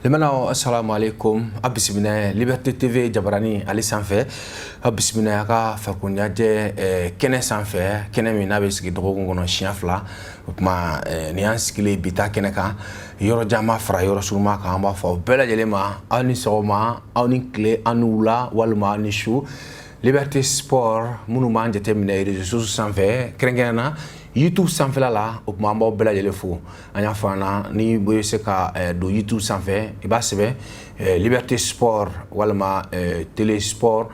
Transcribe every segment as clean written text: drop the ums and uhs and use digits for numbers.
Lemana assalamu alaikum abismina Liberté TV jabarani ali sanfɛ abismina ka farkunyaje kɛnɛ sanfɛ kɛnɛ min n'a bɛ sigi dɔgɔkun kɔnɔ siɲɛ fila o kuma ni y'an sigilen bi ta kɛnɛ kan yɔrɔ jama fara yɔrɔ suruma kan an b'a fɔ bɛɛ lajɛlen ma aw ni sɔgɔma aw ni tile aw ni wula walima aw ni su Liberté Sport minnu b'an jateminɛ réseaux sociaux sanfɛ kɛrɛnkɛrɛnnen na YouTube sanfɛla la o kuma an b'aw bɛɛ lajɛlen fo an y'a fɔ an na ni bɛ se ka don YouTube sanfɛ i b'a sɛbɛn Liberté Sport walima Télé Sport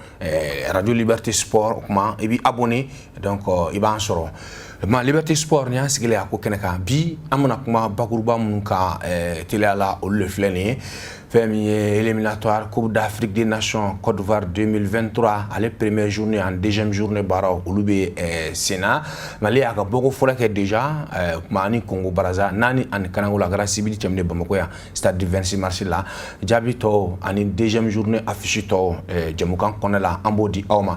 Radio Liberté Sport o kuma i b'i abonné donc i b'an sɔrɔ ma Liberté Sport ni y'an sigilen a ko kɛnɛ kan bi an bɛna kuma bakuruba minnu kan teliya la olu de filɛ nin ye fɛn min ye éliminatoire Coupe d'Afrique des Nations Côte d'Ivoire 2023 ale première journée en deuxième journée baaraw olu bɛ sen na Mali y'a ka bɔko fɔlɔ kɛ déjà kuma ani Congo Brazza naani ani Kanango a kɛra Sibiri cɛmin Bamako yan stade 26 mars la jaabi tɔw ani deuxième journée affiche tɔw jɛmukan kɔnɔ la an b'o di aw ma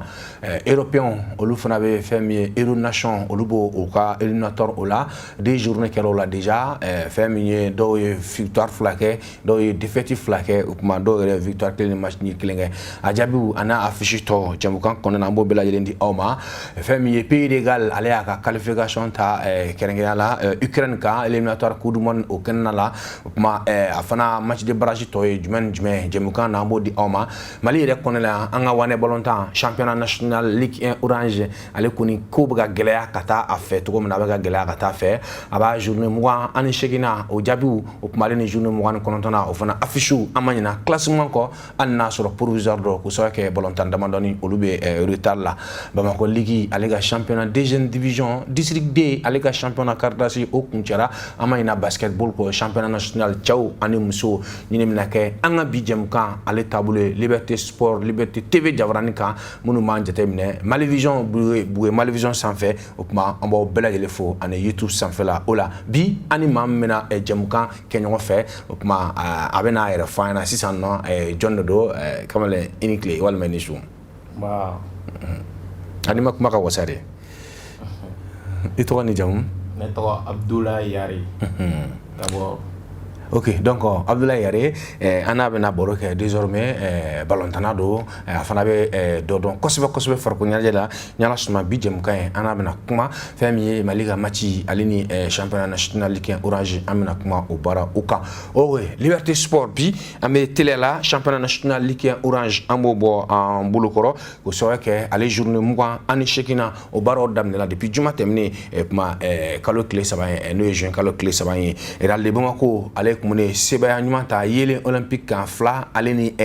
européens olu fana bɛ fɛn min ye Euro Nation olu b'o u ka éliminatoire o la deux journées kɛra o la déjà fɛn min ye dɔw ye victoire fila kɛ dɔw ye défaite fila kɛ o kuma dɔw yɛrɛ victoire kelen ni match nul kelen kɛ a jaabiw a n'a affiche tɔ jɛmukan kɔnɔna na an b'o bɛɛ lajɛlen di aw ma fɛn min ye Pays de Galles ale y'a ka qualification ta kɛrɛnkɛrɛnya la Ukraine kan éliminatoire Coupe du Monde o kɛnɛna la o kuma a fana match de barrage tɔ ye jumɛn ni jumɛn jɛmukan na an b'o di aw ma Mali yɛrɛ kɔnɔ la an ka Wanɛ Ballon-Tan championnat national Ligue 1 Orange ale kɔni ko bɛ ka gɛlɛya ka taa a fɛ cogo min na a bɛ ka gɛlɛya ka taa fɛ a b'a journée 28 na o jaabiw o kuma ale ni journée 29 na o fana affiche an ma ɲina classement kɔ hali n'a sɔrɔ provisoire dɔ k'o sababu kɛ Ballon-Tan damadɔni olu bɛ retard la Bamako Ligue ale ka championnat deuxième division district D ale ka championnat karisidasi o kuncɛra an ma ɲina basketball kɔ championnat national cɛw ani musow ɲini bɛna kɛ an ka bi jɛmukan ale taabolo ye Liberté Sport Liberté TV jabarani kan minnu b'an jateminɛ Mali Vision Buge Mali Vision sanfɛ o kuma an b'aw bɛɛ lajɛlen fo ani YouTube sanfɛla o la bi ani maa min bɛna jɛmukan kɛ ɲɔgɔn fɛ o kuma a bɛna a yɛrɛ fɔ an ɲɛna sisan nɔ jɔn de don Kamalen i ni tile walima i ni su ani ma kuma ka wasa de i tɔgɔ ni jamu ne tɔgɔ Abdoulaye Yare d'abord ok donc Abdoulaye Yare an n'a bɛna baro kɛ désormais balontanna don a fana bɛ dɔ dɔn kosɛbɛ kosɛbɛ farikolo ɲɛnajɛ la ɲala suma bi jɛmukan ye an n'a bɛna kuma fɛn min ye Mali ka match ale ni championnat national Ligue 1 Orange an bɛna kuma o baara o kan Liberté Sport bi an bɛ teliya la championnat national Ligue 1 Orange an b'o bɔ an bolokɔrɔ k'o sababu kɛ ale journée 28 na o baaraw daminɛna depuis juma tɛmɛnen kuma kalo tile saba ye n'o ye juin kalo tile saba ye Real de Bamako ale mun ye sebaya ɲuman ta yelen olympique kan fila ale ni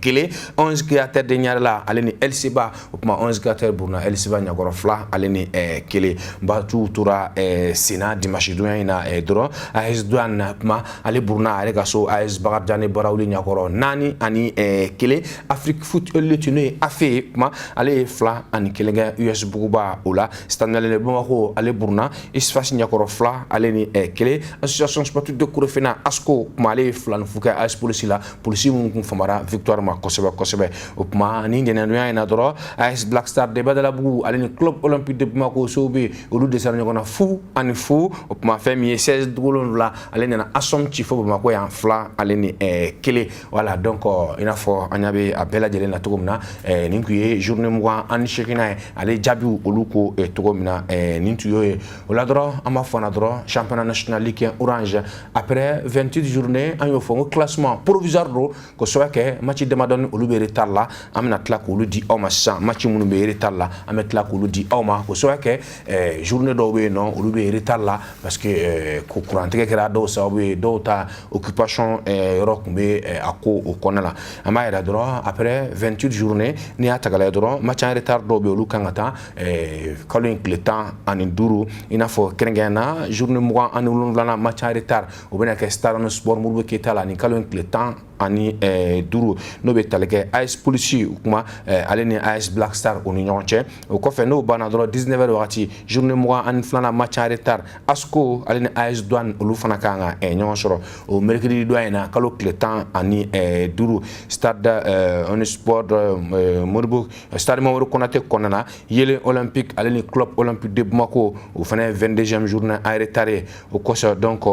kelen 11 créateurs de ɲare la ale ni LCBA o kuma 11 créateurs Buruna LCBA ɲakɔrɔ fila ale ni kelen batu tora sena dimanche donya in na dɔrɔn AS Douane kuma ale Buruna ale ka so AS Bakarijanni Barawuli ɲakɔrɔ naani ani kelen Afrique Foot Elite n'o ye AFE kuma ale ye fila ani kelen kɛ US Buguba o la Stade Malien de Bamako ale Buruna Isfasi ɲakɔrɔ fila ale ni kelen Association Sportive de Korofina ASCO kuma ale ye fila ni fu kɛ AS Polisi la polisi minnu kun famara victoire ma kosɛbɛ kosɛbɛ o kuma ni ntɛnɛndonya in na dɔrɔn AS Black Star de Badalabugu ale ni Club Olympique de Bamako sow bɛ olu dɛsɛra ɲɔgɔn na fu ani fu o kuma fɛn min ye 16-7 ale nana Asom ci fo Bamako yan fila ale ni kelen voilà donc i n'a fɔ an ɲa bɛ a bɛɛ lajɛlen na cogo min na nin tun ye journée 28 ye ale jaabiw olu ko cogo min na nin tun y'o ye o la dɔrɔn an b'a fɔ na dɔrɔn championnat national Ligue 1 Orange après 28 journées an y'o fɔ n ko classement provisoire don k'o sababu kɛ match damadɔni olu bɛ retard la an bɛna tila k'olu di aw ma sisan match minnu bɛ retard la an bɛ tila k'olu di aw ma k'o sababu kɛ journée dɔw bɛ yen nɔ olu bɛ retard la parce que kurantigɛ kɛra dɔw sababu ye dɔw ta occupation yɔrɔ tun bɛ a ko o kɔnɔna la an b'a yira dɔrɔn après 28 journées n'i y'a ta k'a lajɛ dɔrɔn match en retard dɔw bɛ yen olu kan ka taa kalo in tile 15 i n'a fɔ kɛrɛnkɛrɛnnen na journée 27 match en retard o bɛna kɛ Stade Sport Modibo Keyita la ni kalo in tile 10 ani duru no be taleke AS Police kuma ale ni AS Black Star o ni ɲɔgɔn cɛ o kɔfɛ n'o banna dɔrɔn 19h wagati journée 22 match en retard ASCO ale ni AS Douane olu fana kan ka ɲɔgɔn sɔrɔ o mercredi doyen na kalo tile 10 ani duru stade Omnisport Modibo stade Mamadou Konaté kɔnɔna Yele Olympique ale ni club olympique de Bamako o fana 22e journée en retard o kɔsɔ donc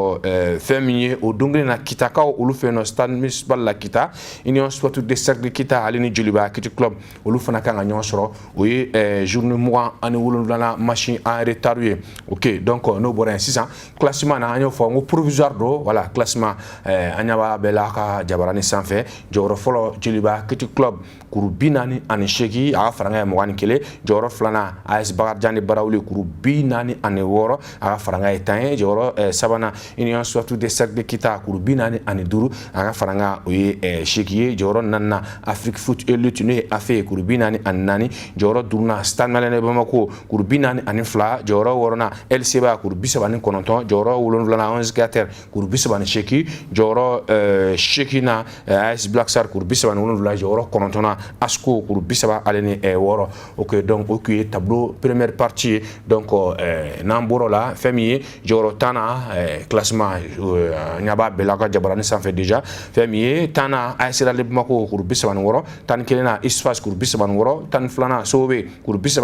fɛn min ye o don kelen na Kitakaw olu fɛ yen stade municipal la Kita Union Sportive de Cercle Kita ale ni Joliba Kiti club olu fana kan ka ɲɔgɔn sɔrɔ o ye journée 27 machine en retard ye ok donc n'o bɔra yen sisan classement na an y'o fɔ n ko provisoire do voilà classement an ɲa b'a bɛɛ la ka jabarani sanfɛ jɔyɔrɔ fɔlɔ Joliba Kiti club kuru 48 a ka faranga ye 21 jɔyɔrɔ filanan AS Bakarijan ni Barawuli kuru 46 a ka faranga ye 10 jɔyɔrɔ sabanan Union Sportive de Cercle Kita kuru 45 a ka faranga o ye 8 ye jɔyɔrɔ naaninan Afrique Foot Elite n'o ye AFE kuru 44 jɔyɔrɔ duurunan Stade Malien de Bamako kuru 42 jɔyɔrɔ wɔɔrɔnan LCBA kuru 39 jɔyɔrɔ 7 11 Carter kuru 38 jɔyɔrɔ 8 na AS Black Star kuru 37 jɔyɔrɔ 9 ASCO kuru 30 ale ni 6 ok donc o kun ye tableau première partie donc n'an bɔr'o la fɛn min ye jɔyɔrɔ 10 na classement ɲa b'a bɛɛ la ka jabarani sanfɛ déjà fɛn min ye 10 na AS Real de Bamako kuru 36 11 na Isfas kuru 36 12 Sobe kuru 36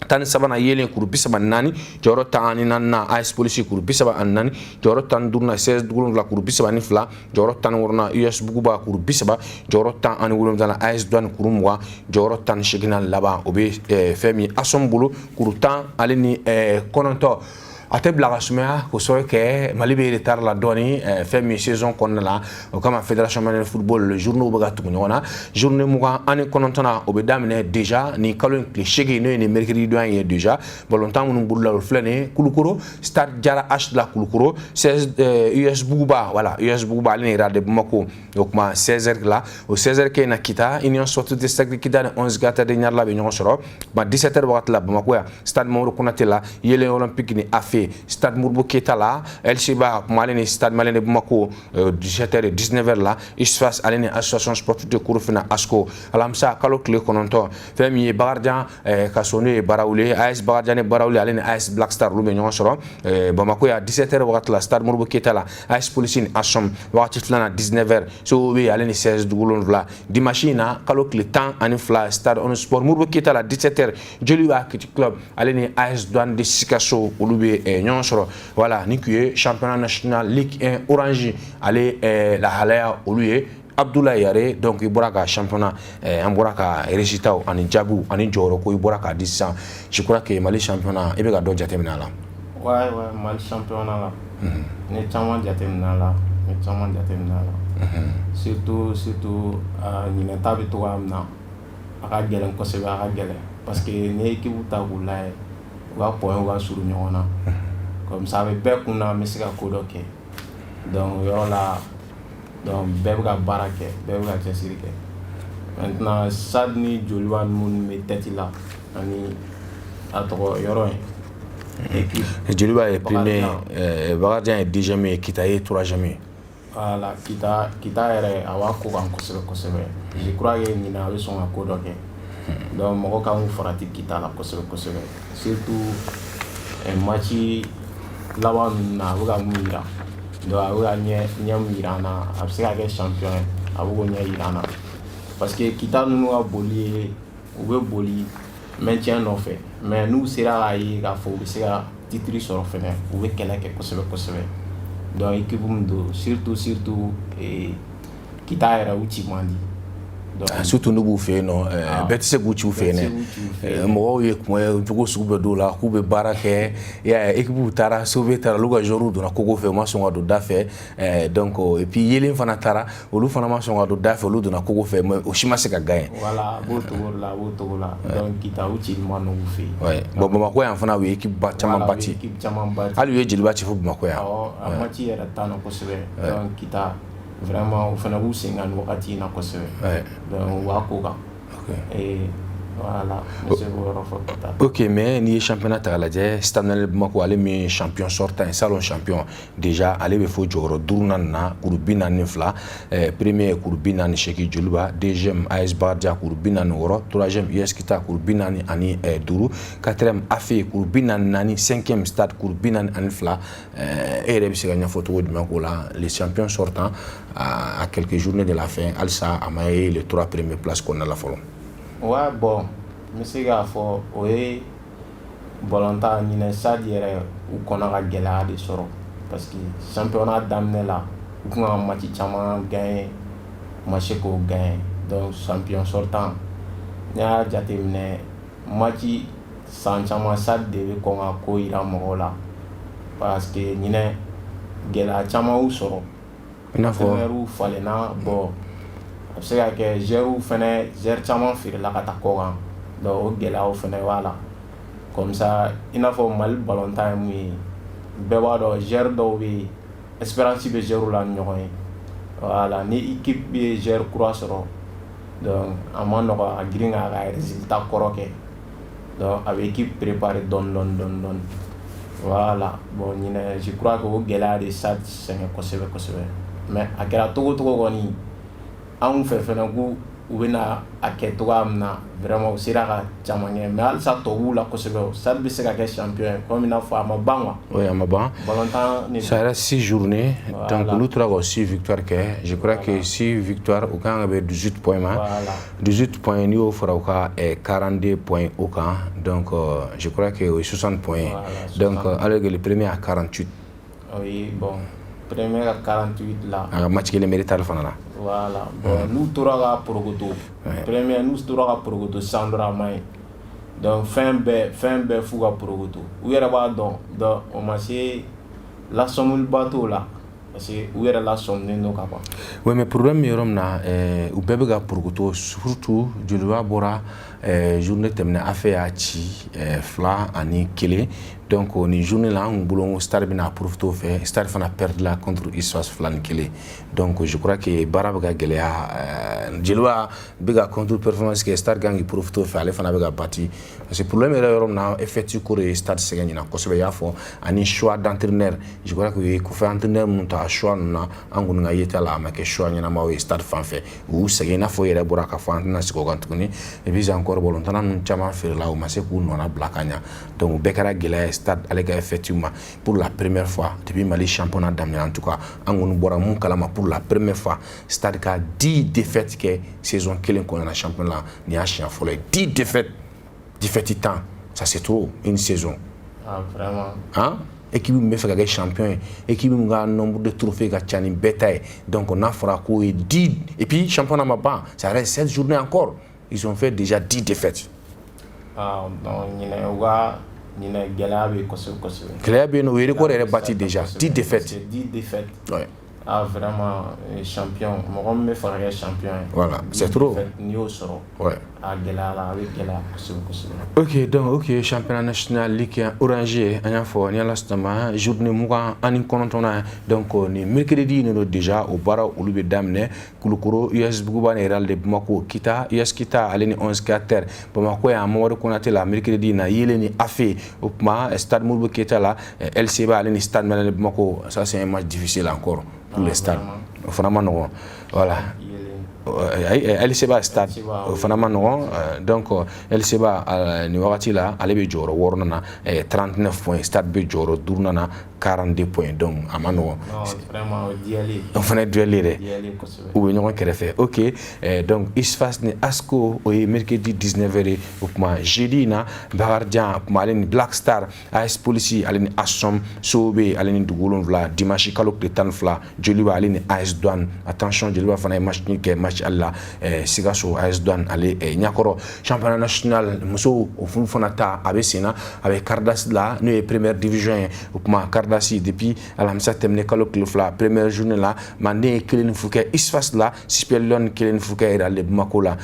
13 Yelen kuru 34 jɔyɔrɔ 14 AS Police kuru 34 jɔyɔrɔ 15 16 kuru 32 jɔyɔrɔ 16 US Buguba kuru 30 jɔyɔrɔ 17 AS Douane kuru 20 jɔyɔrɔ 18 laban o be fɛn min Asom bolo kuru 10 ale ni 9 a tɛ bila ka sumaya k'o sababu kɛ Mali bɛ retard la dɔɔni fɛn min saison kɔnɔna la o kama fédération malienne de football journée bɛ ka tugu ɲɔgɔn na journée 29 na o bɛ daminɛ déjà ni kalo in tile 8 n'o ye ni mercredi doyen ye déjà balontan minnu bolola o filɛ nin ye Kulukoro stade Jara H la Kulukoro 16 US Buguba voilà US Buguba ale ni Real de Bamako o kuma 16h la o 16h kɛ na Kita Union Sportive de Cercle Kita ni 11 Carter de Ɲarela bɛ ɲɔgɔn sɔrɔ 17h wagati la Bamako yan stade Mamadou Konaté la Yele Olympique ni AFE stade Modibo Keita la LCBA kuma ale ni stade Malien de Bamako 17h et 19h la Isfas ale ni association sportive de Korofina ASCO alamisa kalo tile 9 fɛn min ye Bakarijan ka so n'o ye Barawuli AS Bakarijan ni Barawuli ale ni AS Black Star olu bɛ ɲɔgɔn sɔrɔ Bamako ya 17h wagati la stade Modibo Keita la AS Police ni Asom wagati filanan 19h so be ale ni 16 dimanche na kalo tile 12 stade Omnisport Modibo Keita la 17h Joliba Kiti club ale ni AS Douane de Sikaso olu bɛ ɲɔgɔn sɔrɔ voilà ni kun ye championnat national Ligue 1 Orange ale la halaya olu ye Abdoulaye Yare donc i bɔra ka championnat an bɔra ka résultats ani jaabiw ani jɔyɔrɔ ko i bɔra ka di sisan je crois que Mali championnat i bɛ ka dɔ jateminɛ a la ouais Mali championnat la ne caman jateminɛ a la surtout ɲinɛ ta bɛ togoya min na a ka gɛlɛn kosɛbɛ a ka gɛlɛn parce que ni équipe ta k'u lajɛ u ka points ka surun ɲɔgɔn na comme ça bɛ bɛɛ kunna an bɛ se ka ko dɔ kɛ donc yɔrɔ la donc bɛɛ bɛ ka baara kɛ bɛɛ bɛ ka cɛsiri kɛ maintenant SAD ni Joliba minnu bɛ tête la ani a tɔgɔ yɔrɔ in Joliba ye premier Bakarijan ye deuxième ye Kita ye troisième ye voilà Kita yɛrɛ a b'a ko kan kosɛbɛ je crois que ɲinɛ a bɛ sɔn ka ko dɔ kɛ donc mɔgɔ kan k'u farati Kita la kosɛbɛ surtout match laban ninnu na a bɛ ka mun yira donc a bɛ ka ɲɛ mun yira an na a bɛ se ka kɛ champion ye a bɛ k'o ɲɛ yira an na parce que Kita ninnu ka boli ye u bɛ boli maintien nɔfɛ mais n'u sera k'a ye k'a fɔ u bɛ se ka titre sɔrɔ fɛnɛ u bɛ kɛlɛ kɛ kosɛbɛ donc équipe min don surtout Kita yɛrɛ u ci man di surtout n'u b'u fɛ yen nɔ bɛɛ tɛ se k'u ci u fɛ yen dɛ mɔgɔw ye kuma ye jogo sugu bɛɛ dɔw la k'u bɛ baara kɛ équipe taara Sobe taara olu ka joueurs donna kogo fɛ u ma sɔn ka don da fɛ donc et puis Yelen fana taara olu fana ma sɔn ka don da fɛ olu donna kogo fɛ mais o si ma se ka gagner voilà a b'o togo la donc Kita u ci man n'u fɛ yen bon Bamako yan fana u ye équipe caman bati hali u ye Jeliba ci fo Bamako yan a match yɛrɛ ta na kosɛbɛ donc Kita vraiment o fana b'u sen kan wagati in na kosɛbɛ donc u b'a ko kan Voilà, monsieur Kita. Ok, mais ni championnat tagalaje Stade Malien Bamako ale mi champion sortant salon champion déjà ale be fo jogoro durnan na kurbina ni fla premier kurbina ni Cheick Djoluba, deuxième AS Bardia kurbina ni woro, troisième US Kita kurbina ni ani duru, quatrième AFE kurbina ni nani, cinquième Stade kurbina ni ani fla et be se gagner photo de Makola les champions sortants à quelques journées de la fin Alsa amaye les 3 premières places qu'on a la follow. Ouais, bon, monsieur Gafo, oui, volontaire, il y a un stade où on a gagné des sorts. Parce que le championnat d'amener là, où on a un match gagné, match qu'on gagne, donc champion sortant. Il y a déjà terminé, match sans champion stade de qu'on a courir à Morola. Parce que il y a gagné champion ou sort. Il y a un fallait bon. Se ka kɛ gɛrɛw fɛnɛ gɛrɛ caman feerela ka taa kɔ kan donc o gɛlɛyaw fɛnɛ b'a la comme ça i n'a fɔ Mali balontan ye mun ye bɛɛ b'a dɔn gɛrɛ dɔw bɛ yen Espérance bɛ gɛrɛw la ni ɲɔgɔn ye voilà ni équipe bɛ gɛrɛ kura sɔrɔ donc a ma nɔgɔ a girin k'a ka résultat kɔrɔ kɛ donc a bɛ équipe préparer dɔɔni voilà bon ɲinɛ je crois que o gɛlɛya de SAD sɛgɛn kosɛbɛ mais a kɛra togo kɔni anw fɛ fɛnɛ ko u bɛna a kɛ togoya min na vraiment u sera ka caman kɛ mais halisa tɔ b'u la kosɛbɛ SAD bɛ se ka kɛ champion ye comme i n'a fɔ a ma ban quoi. Oui, a ma ban. Balontan ça reste 6 journées donc olu tora ka 6 victoires kɛ je crois que 6 victoires u kan ka bɛ 18 points ma 18 points n'i y'o fara u ka 42 points au kan donc je crois que o ye 60 points donc alors que le premier a 48. Oui, bon premier a 48 là. A ka match kelen mérital fana la. Voilà, bon, nous tora ka porokoto premier nous tora ka porokoto Sandra May donc fin bɛɛ f'u ka porokoto u yɛrɛ b'a dɔn donc o ma se lasɔnmuliba t'o la parce que u yɛrɛ lasɔminen don ka ban. Oui, mais problème yɔrɔ min na u bɛɛ bɛ ka porokoto surtout Djoluba bɔra journée tɛmɛnen AFE y'a ci 2-1 donc ni journée là on bolo Stade bɛna profiter o fɛ Stade fana perdre la contre ISFAS 2-1 donc je crois que baara bɛ ka gɛlɛya Djoluba bɛ ka contre performance kɛ Stade kan k'i profiter o fɛ ale fana bɛ ka bati parce que problème yɛrɛ yɔrɔ min na effectif ko de ye Stade sɛgɛn ɲina kosɛbɛ i y'a fɔ ani choix d'entraîneur je crois que u ye kɔfɛ entraîneur minnu ta choix ninnu na an kɔni ka yeta la a ma kɛ choix ɲɛnamaw ye Stade fan fɛ u sɛgɛn i n'a fɔ yɛrɛ bɔra k'a fɔ an tɛna segin o kan tuguni et puis encore balontanna ninnu caman feerela u ma se k'u nɔna bila ka ɲa donc u bɛɛ kɛra gɛlɛya ye Stade ale ka effectivement pour la première fois depuis Mali championnat daminɛ en tout cas an kɔni bɔra mun kalama pour la première fois Stade ka 10 défaites kɛ saison kelen kɔnɔna championnat nin y'a siɲɛ fɔlɔ ye 10 défaites tan ça c'est trop une saison. Ah vraiment. Hein? Équipe min bɛ fɛ ka kɛ champion ye équipe min ka nombre de trophées ka ca ni bɛɛ ta ye donc n'a fɔra k'o ye 10 et puis championnat ma ban ça reste 7 journées encore ils ont fait déjà 10 défaites. Ah donc ɲinɛ u ka ɲinɛ gɛlɛya bɛ kosɛbɛ. Gɛlɛya bɛ yen nɔ o ye record yɛrɛ bâti déjà 10 défaites. 10 défaites. Ouais. Ah vraiment champion mɔgɔ min bɛ fɛ ka kɛ champion ye. Voilà c'est trop. N'i y'o sɔrɔ. Ouais. A gɛlɛya la a bɛ gɛlɛya kosɛbɛ. Ok donc ok championnat national ligue orangé an y'a fɔ ni ala sɔnna journée 29 donc ni mercredi ni déjà o baara olu bɛ daminɛ Kulukoro US Buguba ni Real de Bamako Kita US Kita ale ni 11 caractères Bamako ya Mamadu Konate la mercredi na yele ni AFE o kuma Stade Modibo Keita la LCB ale ni Stade Malien de Bamako ça c'est un match difficile encore pour les stades o fana ma nɔgɔn voilà. LCB Stade o fana ma nɔgɔn donc LCB ni wagati la ale bɛ jɔyɔrɔ 6 na 39 points Stade bɛ jɔyɔrɔ 5 na 42 points donc a ma nɔgɔn o fana ye duel ye dɛ u bɛ ɲɔgɔn kɛrɛfɛ ok donc ISFAS ni ASCO o ye mercredi 19h ye o kuma jeudi na Bakarijan o kuma ale ni Black Star AS Police ale ni ASOM Sobe ale ni Dugu 7 dimanche kalo tile 12 Djoluba ale ni AS Douane attention Djoluba fana ye match ni kɛ match alla Sikaso AS Douane ale ɲakɔrɔ championnat national muso o fana ta a bɛ sen na a bɛ Cardas la n'o ye première division ye o kuma Cardassi depuis alamisa tɛmɛnen kalo tile 2 première journée la Manden ye 1 ni 0 kɛ ISFAS la Super Lion 1 ni 0 kɛ Real de Bamako la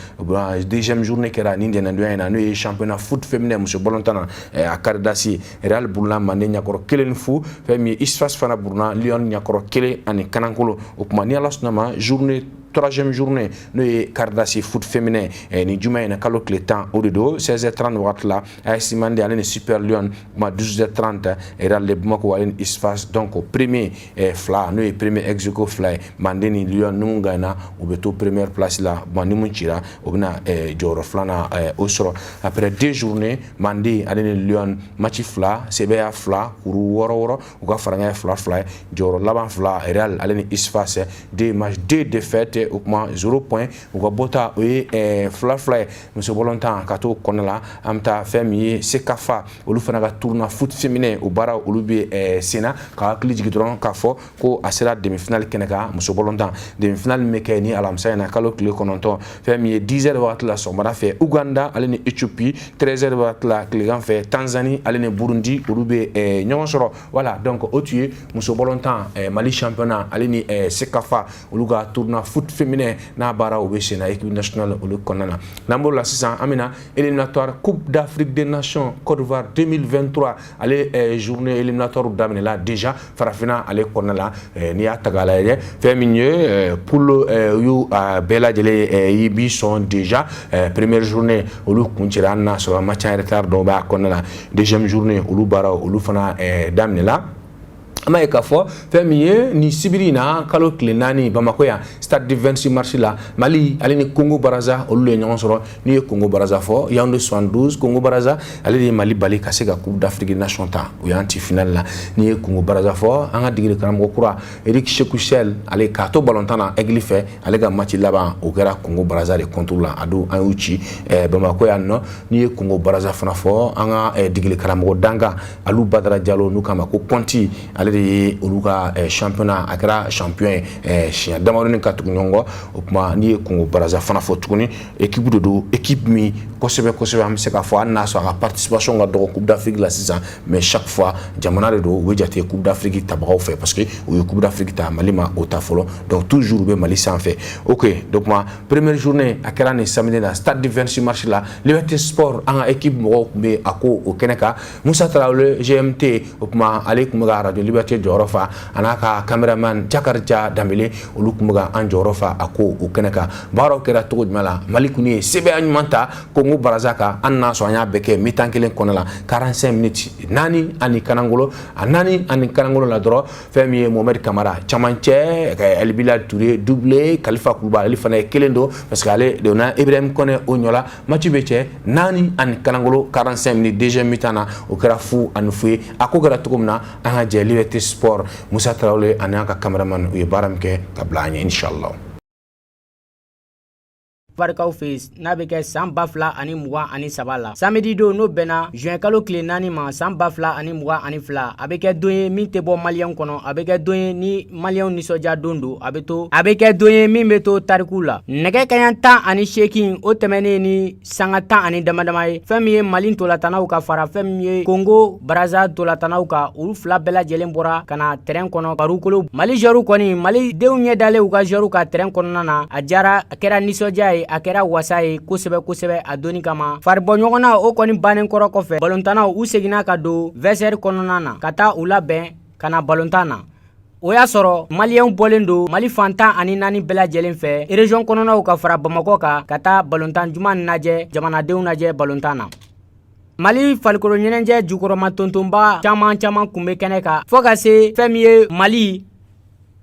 deuxième journée kɛra nin ntɛnɛndonya in na n'o ye championnat foot féminin muso ballontan na a Cardassi Real buruna Manden ɲakɔrɔ 1 ni 0 fɛn min ye ISFAS fana buruna Lion ɲakɔrɔ 1 ani Kanankolo o kuma ni ala sɔnna ma journée troisième journée n'o ye Cardassi foot féminin ni juma in na kalo tile 10 o de do 16h30 wagati la AS Mande ale ni Super Lion kuma 12h30 Real de Bamako ale ni Isfas donc premier fla n'o ye premier ex aequo fla Mande ni Lion nu gagna o be to première place la ni mun cira o bena jɔyɔrɔ filanan o sɔrɔ après 2 journées Mande ale ni Lion match fla CBA fla kuru wɔɔrɔ u ka fara ɲɔgɔn fila jɔyɔrɔ laban fila Real ale ni Isfas 2 matchs 2 défaites o kuma 0 point u ka bɔta o ye fila ye muso bɔlɔntan ka to kɔnɔ la an bɛ taa fɛn min ye Sekafa olu fana ka tournoi foot féminin o baara olu bɛ senna ka hakili jigin dɔrɔn k'a fɔ ko a sera demi-finale kɛnɛ kan muso bɔlɔntan demi-finale min bɛ kɛ ni alamisa in na kalo tile 9 fɛn min ye 10h wagati la sɔgɔmada fɛ Uganda ale ni Ethiopie 13h wagati la tilegan fɛ Tanzanie ale ni Burundi olu bɛ ɲɔgɔn sɔrɔ voilà donc o tun ye muso bɔlɔntan Mali championnat ale ni Sekafa olu ka tournoi foot féminin n'a baara o bɛ senna équipe nationale olu kɔnɔna na n'an b'o la sisan an bɛna éliminatoire Coupe d'Afrique des Nations Côte d'Ivoire 2023 ale journée éliminatoire daminɛla déjà farafinna ale kɔnɔna la n'i y'a ta k'a lajɛ fɛn min ye poule y'u bɛɛ lajɛlen i b'i sɔn déjà première journée olu kun cira an na sɔrɔ match en retard dɔw b'a kɔnɔna la deuxième journée olu baara olu fana daminɛla ama ye k'a fɔ fɛn min ye ni sibiri na kalo tile 4 Bamako yan stade du 26 mars la Mali ale ni Congo Brazza olu ye ɲɔgɔn sɔrɔ n'i ye Congo Brazza fɔ Yaoundé 72 Congo Brazza ale de ye Mali bali ka se ka Coupe d'Afrique des Nations ta o y'an ti finale la n'i ye Congo Brazza fɔ an ka degeli karamɔgɔ kura Eric Chekuchel ale k'a to balontan na Aigle fɛ ale ka match laban o kɛra Congo Brazza de contre la a don an y'u ci Bamako yan nɔ n'i ye Congo Brazza fana fɔ an ka degeli karamɔgɔ Danga Alou Badara Diallo n'u kama ko Conti ale de ye olu ka championnat a kɛra champion ye siɲɛ damadɔni ka tugu ɲɔgɔn kɔ o kuma n'i ye Congo Brazza fana fɔ tuguni équipe de don équipe min kosɛbɛ kosɛbɛ an bɛ se k'a fɔ hali n'a sɔrɔ a ka participation ka dɔgɔ Coupe d'Afrique la sisan mais chaque fois jamana de don u bɛ jate Coupe d'Afrique tabagaw fɛ parce que u ye Coupe d'Afrique ta Mali ma o ta fɔlɔ donc toujours u bɛ Mali sanfɛ ok donc première journée a kɛra nin samedi la stade du 26 mars la Liberté Sport an ka équipe mɔgɔw tun bɛ a ko o kɛnɛ kan Musa Tarawele GMT o kuma ale tun bɛ ka radio Liberté jɔyɔrɔ fa a n'a ka cameraman Jakarija Dambele olu tun bɛ ka an jɔyɔrɔ fa a ko o kɛnɛ kan baaraw kɛra cogo jumɛn la Mali kun ye sɛbɛya ɲuman ta Congo Brazza kan an n'a sɔrɔ an y'a bɛɛ kɛ mi-temps kelen kɔnɔ la 45 minutes 4 ani Kanangolo a 4 ani Kanangolo la dɔrɔn fɛn min ye Mohamed Kamara camancɛ El Bilal Touré doublé Khalifa Koulibaly ale fana ye kelen don parce que ale donna Ibrahim Kone o ɲɔ la match bɛ cɛ 4 ani Kanangolo 45 minutes deuxième mi-temps na o kɛra fu ani fu ye a ko kɛra cogo min na an ka jɛ Liberté Sport Musa Tarawele ani an ka cameraman u ye baara min kɛ ka bila an ɲɛ inshallah barikaw fɛ n'a bɛ kɛ san 2023 la samedi don n'o bɛnna juin kalo tile 4 ma san 2022 a bɛ kɛ don ye min tɛ bɔ maliyɛnw kɔnɔ a bɛ kɛ don ye ni maliyɛnw nisɔndiya don a bɛ kɛ don ye min bɛ to tariku la nɛgɛ kaɲa 18 o tɛmɛnen ni sanga 10 ani damadama ye fɛn min ye Mali ntolatanaw ka fara fɛn min ye Congo Brazza ntolatanaw ka olu fila bɛɛ lajɛlen bɔra ka na terrain kɔnɔ parukolo Mali joueurs kɔni Mali denw ɲɛ dalen u ka joueurs ka terrain kɔnɔna na a jara a kɛra nisɔndiya ye a kɛra wasa ye kosɛbɛ a doni kama faribɔ ɲɔgɔn na o kɔni bannen kɔrɔ kɔfɛ balontanaw u seginna ka don vestiaire kɔnɔna na ka taa u labɛn ka na balontan na o y'a sɔrɔ maliyɛnw bɔlen don Mali fantan ani 4 bɛɛ lajɛlen fɛ région kɔnɔnaw ka fara Bamakɔ kan ka taa balontan juman lajɛ jamanadenw lajɛ balontan na Mali farikolo ɲɛnajɛ jukɔrɔma tontonba caman kun bɛ kɛnɛ kan fɔ ka se fɛn min ye Mali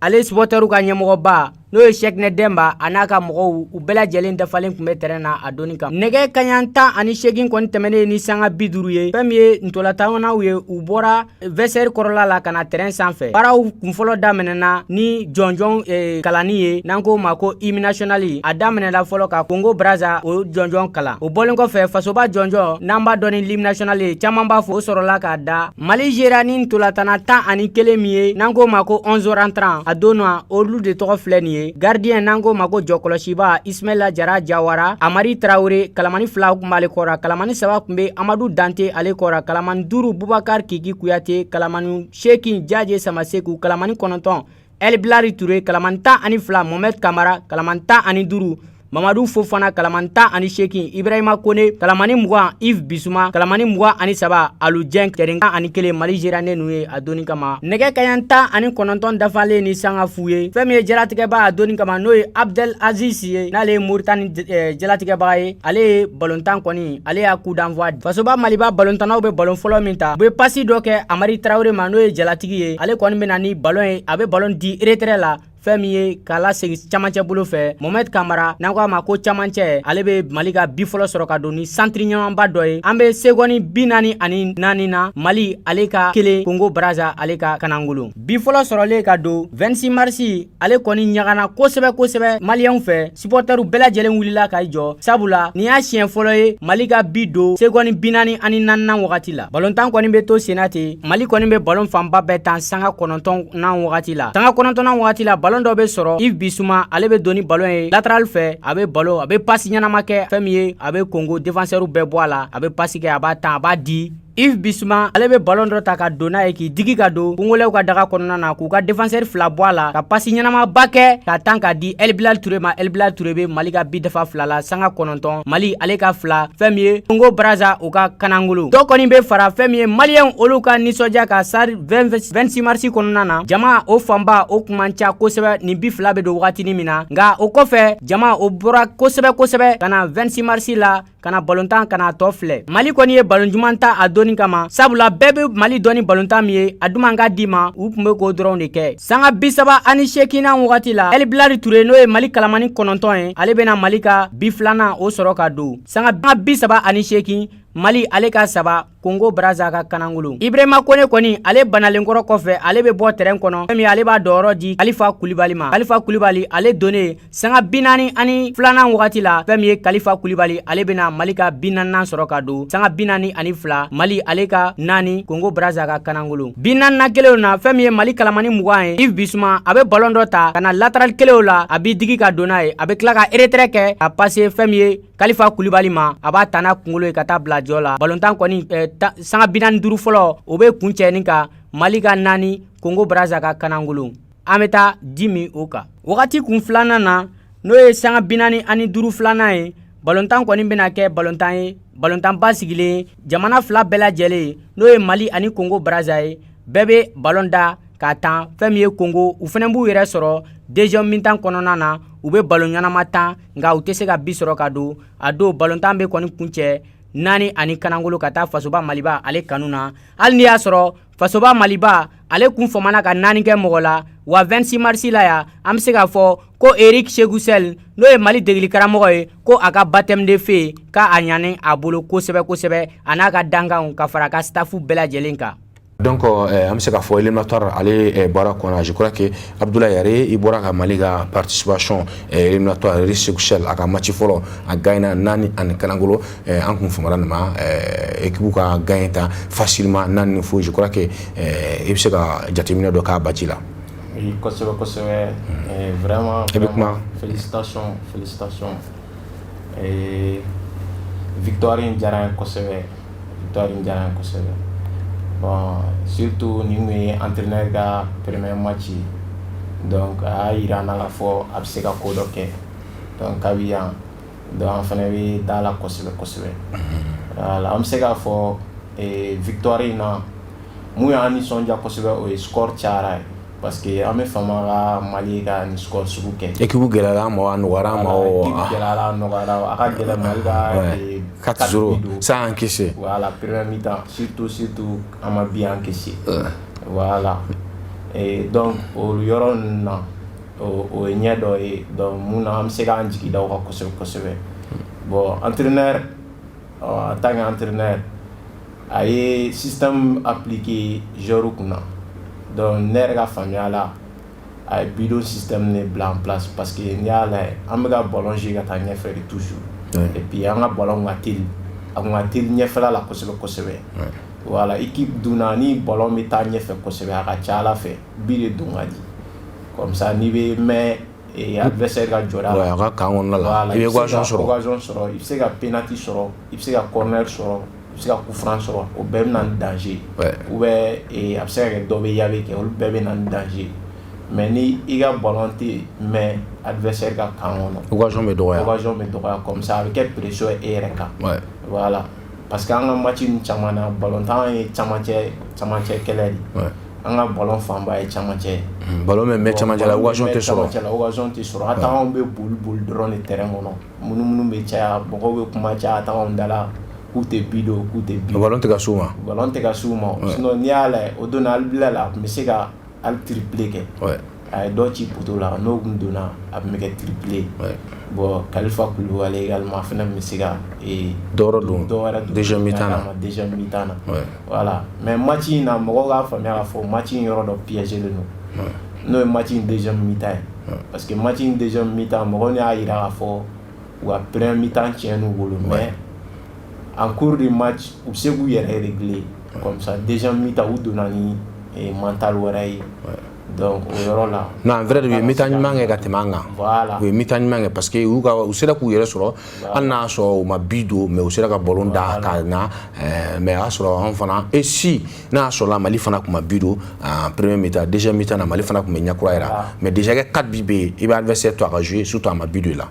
ale supporteru ka ɲɛmɔgɔba n'o ye Cheikhne Demba a n'a ka mɔgɔw u bɛɛ lajɛlen dafalen tun bɛ terrain na a doni kan nɛgɛ kaɲa 18 kɔni tɛmɛnen ni sanga 50 ye fɛn min ye ntolatanaw ye u bɔra vestiaire kɔrɔla la ka na terrain sanfɛ baaraw kunfɔlɔ daminɛna ni jɔnjɔn kalani ye n'an ko ma ko hymne national a daminɛla fɔlɔ ka Congo Brazza o jɔnjɔn kalan o bɔlen kɔfɛ fasoba jɔnjɔn n'an b'a dɔn ni hymne national ye caman b'a fɔ o sɔrɔla k'a da Mali jera ni ntolatana 11 min ye n'an ko ma ko 11 entrants a don na olu de tɔgɔ filɛ nin ye gardien nango mako jɔkɔlɔsiba Ismaila Jara Jawara Amari Traoré kalamani 2 kun b'ale kɔra kalamani 3 kun bɛ Amadou Dante ale kɔra kalamani 5 Boubacar Kiki Kuyate kalamani 8 Jaje Samaseku kalamani 9 El Bilal Touré kalamani 12 Mohamed Kamara kalamani 15 Mamadou Fofana kalamani 18 Ibrahima Kone kalamani 20 Yves Bissouma kalamani 23 Alou Dieng Terinka ani kele Mali jirane nuye a doni kama nege kayan 19 dafale ni sanga fuye femi jalatigeba a doni kama noye Abdel Aziz ye n'ale Mauritanie jalatigeba ye ale balontan koni ale ya coup d'envoi fasoba Maliba balontanaw be balon folo minta be pasi do ke Amari Traoré ma noye jalatigi ye ale koni bena ni balon ye abe balon di retrait la fɛmi ye kala segi camancɛ bolo fɛ Mohamed Kamara n'an ko a ma ko camancɛ ale be Mali ka bi fɔlɔ sɔrɔ ka don ni centre ɲɔgɔnba dɔ ye an be segɔni 44 na Mali ale ka kelen Congo Brazza ale ka kanangolo bi fɔlɔ sɔrɔlen ka don 26 mars ale kɔni ɲagana kosɛbɛ maliyɛnw fɛ supporteru bɛɛ lajɛlen wulila ka jɔ sabula ni y'a siɲɛ fɔlɔ ye Mali ka bi don segɔni 44 wagati la balontan kɔni be to senna ten Mali kɔni be balon fanba bɛɛ tan sanga 9 wagati la sanga 9 wagati la balon dɔ be sɔrɔ Yves Bissouma ale be doni balon ye latéral fɛ a be passe ɲanama kɛ fɛn min ye a be Congo défenseur bɛɛ bɔ a la a be passe kɛ a b'a tan a b'a di Yves Bissouma ale be ballon dɔ ta ka don n'a ye k'i digi ka don Congolais ka daga kɔnɔna na k'u ka défenseur 2 bɔ a la ka passe ɲanama ba kɛ ka tan ka di El Bilal Touré ma El Bilal Touré be Mali ka bi dafa 2 la sanga 9 Mali ale ka 2 fɛn min ye Congo Brazza u ka kanangolo dɔ kɔni be fara fɛn min ye maliyɛnw olu ka nisɔndiya ka sari 26 mars kɔnɔna na jama o fanba o kuman ca kosɛbɛ nin bi 2 be don wagatini min na nga o kɔfɛ jama o bɔra kosɛbɛ kana 26 mars la kana balontan kana tɔ filɛ Mali kɔni ye balon juman ta a doni kama sabula bɛɛ be Mali dɔni balontan min ye a duman ka di ma u tun be k'o dɔrɔn de kɛ sanga 38 wagati la El Bilal Touré n'o ye Mali kalamani 9 ye ale bena Mali ka bi 2nan o sɔrɔ ka don sanga 38 Mali ale ka 3 Congo Brazza ka kanangolo Ibrahima Kone kɔni ale banalenkɔrɔ kɔfɛ ale be bɔ terrain kɔnɔ fɛmi ale b'a dɔyɔrɔ di Khalifa Koulibaly ma Khalifa Koulibaly ale donne sanga 42 wagati la fɛmi ye Khalifa Koulibaly ale bena Mali ka 44 sɔrɔ ka don sanga 42 Mali ale ka 4 Congo Brazza ka kanangolo 44 kelenw na fɛmi ye Mali kalamani 20 ye Yves Bissouma a be ballon dɔ ta kana latéral kelenw la a bi digi ka don n'a ye a be tila ka retrait kɛ ka passe fɛmi ye Khalifa Koulibaly ma a b'a ta n'a kunkolo ye ka taa bila jɔ la balontan kɔni sanga 45 fɔlɔ o be kuncɛni ka Mali ka 4 Congo Brazza ka kanangolo an be taa 10 min o kan wagati kun 2nan na n'o ye sanga 45 2nan ye balontan kɔni bena kɛ balontan ye balontan ba sigilen jamana 2 bɛɛ lajɛlen n'o ye Mali ani Congo Brazza ye bɛɛ be balon da ka tan fɛn min ye Congo u fɛnɛ b'u yɛrɛ sɔrɔ deuxième mi-temps kɔnɔna na u be balon ɲanama tan nga u tɛ se ka bi sɔrɔ ka don a don balontan be kɔni kuncɛ 4 ani kanangolo ka taa fasoba Maliba ale kanu na hali ni y'a sɔrɔ fasoba Maliba ale kun fɔmana ka 4 kɛ mɔgɔ la wa 26 mars la ya an be se k'a fɔ ko Eric Chegusel n'o ye Mali degeli karamɔgɔ ye ko a ka baptême de feu ka a ɲani a bolo kosɛbɛ a n'a ka dankanw ka fara ka staffu bɛɛ lajɛlen kan donc an be se k'a fɔ éliminatoire ale bɔra kɔnɔ je crois que Abdoulaye Yare i bɔra ka Mali ka participation éliminatoire Eric Chegusel a ka match fɔlɔ a gagnera 4 ani kanangolo an kun fɔmara nin ma équipe ka gagner ta facilement 4 ni fo je crois que i be se ka jateminɛ dɔ k'a baci la oui kosɛbɛ vraiment félicitations victoire in diyara n kosɛbɛ bon surtout ni mun ye entraîneur ka premier match donc a y'a yira an na k'a fɔ a be se ka ko dɔ kɛ donc kabi yan donc an fɛnɛ be da la kosɛbɛ voilà an be se k'a fɔ victoire in na mun y'an nisɔndiya kosɛbɛ o ye score cayara ye parce que an be fama ka Mali ka ni score sugu kɛ équipe gɛlɛyara ma a nɔgɔyara ma a ka gɛlɛ Mali ka 4-0 sans encaisser voilà premier mi-temps surtout an ma bien encaissé voilà et donc o yɔrɔ ninnu na o ye ɲɛ dɔ ye donc mun na an be se k'an jigi da o kan kosɛbɛ bon entraîneur en tant qu'entraîneur a ye système appliqué joueur kunna donc ne yɛrɛ ka faamuya la a ye bidon système ne bila en place parce que n'i y'a lajɛ an bɛ ka ballon jouer ka taa ɲɛfɛ de toujours et puis an ka ballon ka teli a kun ka teli ɲɛfɛla la kosɛbɛ voilà équipe dunna ni ballon bɛ taa ɲɛfɛ kosɛbɛ a ka ca Ala fɛ bi de don ka di comme ça n'i bɛ mɛn adversaire ka jɔda la a ka kan kɔnɔna la i bɛ occasion sɔrɔ i bɛ se ka penalty sɔrɔ i bɛ se ka corner sɔrɔ i bɛ se ka coup franc sɔrɔ o bɛɛ bɛ na ni danger ou bien a bɛ se ka kɛ dɔ bɛ yabe kɛ olu bɛɛ bɛ na ni danger mais ni i ka ballon tɛ mɛn adversaire ka kan kɔnɔ occasion bɛ dɔgɔya comme ça a bɛ kɛ pression ye e yɛrɛ kan voilà parce que an ka match ninnu caman na ballontan ye camancɛ kɛlɛ de an ka ballon fanba ye camancɛ ballon bɛ mɛn camancɛ la occasion tɛ sɔrɔ a taga anw bɛ boli dɔrɔn de terrain kɔnɔ minnu bɛ caya mɔgɔw bɛ kuma caya a taga anw da la k'u tɛ bi don k'u tɛ bi ballon tɛ ka s'u ma sinon n'i y'a lajɛ o don Albila la a tun bɛ se ka hali triplé kɛ a ye dɔ ci poto la n'o tun donna a tun bɛ kɛ triplé bon Kalifa Kulubali également fana tun bɛ se ka dɔ wɛrɛ don deuxième mi-temps na voilà mais match in na mɔgɔw k'a faamuya k'a fɔ match in yɔrɔ dɔ piégé len don n'o ye match in deuxième mi-temps ye parce que match in deuxième mi-temps mɔgɔw y'a jira k'a fɔ u ka premier mi-temps tiɲɛ n'u bolo mais en cours de match u bɛ se k'u yɛrɛ régler comme ça deuxième mi-temps u donna ni mental wɛrɛ ye donc o yɔrɔ la non en vrai de mi-temps ɲuman kɛ ka tɛmɛ an kan voilà u ye mi-temps ɲuman kɛ parce que u sera k'u yɛrɛ sɔrɔ hali n'a sɔrɔ u ma bi don mais u sera ka ballon da ka na mais a y'a sɔrɔ anw fana et si n'a sɔrɔla Mali fana tun ma bi don en premier mi-temps deuxième mi-temps na Mali fana tun bɛ ɲɛkura yɛrɛ mais déjà kɛ 4 bi bɛ yen i bɛ adversaire to a ka jouer surtout a ma bi don i la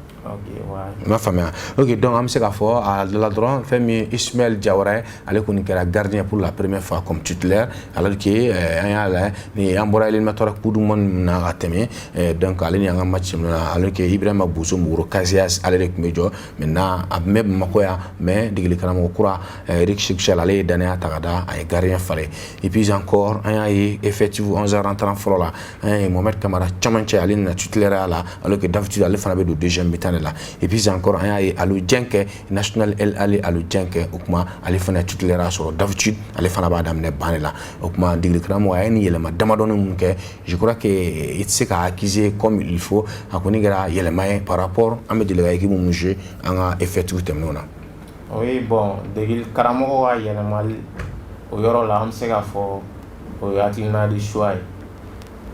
i m'a faamuya ok donc an bɛ se k'a fɔ a la dɔrɔn fɛn min ye Ismaël Diawara ale kɔni kɛra gardien pour la première fois comme titulaire alors que an y'a lajɛ ni an bɔra éliminatoire coupe du monde na ka tɛmɛ donc ale ni an ka match na alors que Ibrahima Bousso Muguro Casillas ale de tun bɛ jɔ maintenant a tun bɛ Bamako yan mais degeli karamɔgɔ kura Eric Cheikhchel ale ye danaya ta ka da a ye gardien falen et puis encore an y'a ye effectif 11 rentrant fɔlɔ la an y'a ye Mohamed Kamara camancɛ ale nana titulaire ya la alors que d'habitude ale fana bɛ don deuxième mi-temps de la et puis encore an y'a ye Aliou Dieng national El Ali Aliou Dieng o kuma ale fana ye titulaire ya sɔrɔ d'habitude ale fana b'a daminɛ ban de la o kuma degeli karamɔgɔ a ye nin yɛlɛma damadɔni mun kɛ je crois que i tɛ se ka accuser comme il faut a kɔni kɛra yɛlɛma ye par rapport an bɛ deli ka équipe minnu jouer an ka effectif tɛmɛnenw na oui bon degeli karamɔgɔ ka yɛlɛmali o yɔrɔ la an bɛ se k'a fɔ o ye hakilina de choix ye